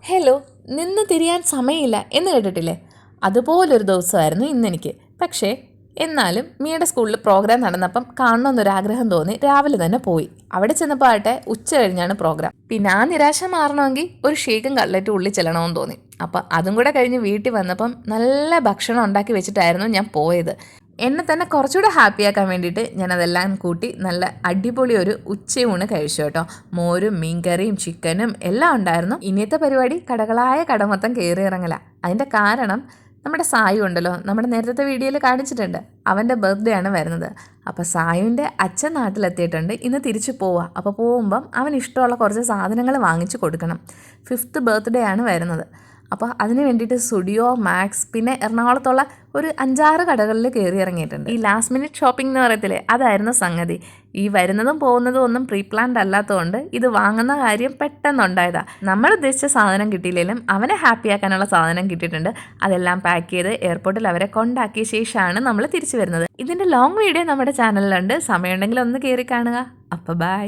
Hello, നിന്ന് തിരിയാൻ സമയമില്ല എന്ന് കേട്ടിട്ടില്ലേ? അതുപോലൊരു ദിവസമായിരുന്നു ഇന്നെനിക്ക്. പക്ഷേ എന്നാലും മിയുടെ സ്കൂളിൽ പ്രോഗ്രാം നടന്നപ്പം കാണണമെന്നൊരാഗ്രഹം തോന്നി രാവിലെ തന്നെ പോയി. അവിടെ ചെന്നപ്പോൾ ആട്ടെ ഉച്ച കഴിഞ്ഞാണ് പ്രോഗ്രാം. പിന്നെ ആ നിരാശ മാറണമെങ്കിൽ ഒരു ഷേക്കും കട്ലറ്റും ഉള്ളിൽ ചെല്ലണമെന്ന് തോന്നി. അപ്പം അതും കൂടെ കഴിഞ്ഞ് വീട്ടിൽ വന്നപ്പം നല്ല ഭക്ഷണം ഉണ്ടാക്കി വെച്ചിട്ടായിരുന്നു ഞാൻ പോയത്. എന്നെ തന്നെ കുറച്ചുകൂടെ ഹാപ്പിയാക്കാൻ വേണ്ടിയിട്ട് ഞാനതെല്ലാം കൂട്ടി നല്ല അടിപൊളി ഒരു ഉച്ചയൂണ് കഴിച്ചു കേട്ടോ. മോരും മീൻകറിയും ചിക്കനും എല്ലാം ഉണ്ടായിരുന്നു. ഇനിയത്തെ പരിപാടി കടകളായ കട മൊത്തം കയറി ഇറങ്ങല. അതിൻ്റെ കാരണം നമ്മുടെ സായു ഉണ്ടല്ലോ, നമ്മുടെ നേരത്തെ വീഡിയോയിൽ കാണിച്ചിട്ടുണ്ട്, അവൻ്റെ ബർത്ത്ഡേ ആണ് വരുന്നത്. അപ്പോൾ സായുവിൻ്റെ അച്ഛൻ നാട്ടിലെത്തിയിട്ടുണ്ട്, ഇന്ന് തിരിച്ചു പോവുക. അപ്പോൾ പോകുമ്പം അവന് ഇഷ്ടമുള്ള കുറച്ച് സാധനങ്ങൾ വാങ്ങിച്ചു കൊടുക്കണം. 5th ബർത്ത്ഡേ ആണ് വരുന്നത്. അപ്പോൾ അതിന് വേണ്ടിയിട്ട് സ്റ്റുഡിയോ, മാക്സ്, പിന്നെ എറണാകുളത്തുള്ള ഒരു 5-6 കടകളിൽ കയറി ഇറങ്ങിയിട്ടുണ്ട്. ഈ ലാസ്റ്റ് മിനിറ്റ് ഷോപ്പിംഗ് എന്ന് പറയത്തില്ലേ, അതായിരുന്നു സംഗതി. ഈ വരുന്നതും പോകുന്നതും ഒന്നും പ്രീ പ്ലാൻഡ് അല്ലാത്തതുകൊണ്ട് ഇത് വാങ്ങുന്ന കാര്യം പെട്ടെന്നുണ്ടായതാണ്. നമ്മൾ ഉദ്ദേശിച്ച സാധനം കിട്ടിയില്ലെങ്കിലും അവനെ ഹാപ്പിയാക്കാനുള്ള സാധനം കിട്ടിയിട്ടുണ്ട്. അതെല്ലാം പാക്ക് ചെയ്ത് എയർപോർട്ടിൽ അവരെ കൊണ്ടാക്കിയ ശേഷമാണ് നമ്മൾ തിരിച്ചു വരുന്നത്. ഇതിൻ്റെ ലോങ് വീഡിയോ നമ്മുടെ ചാനലിലുണ്ട്, സമയമുണ്ടെങ്കിൽ ഒന്ന് കയറി കാണുക. അപ്പോൾ ബൈ.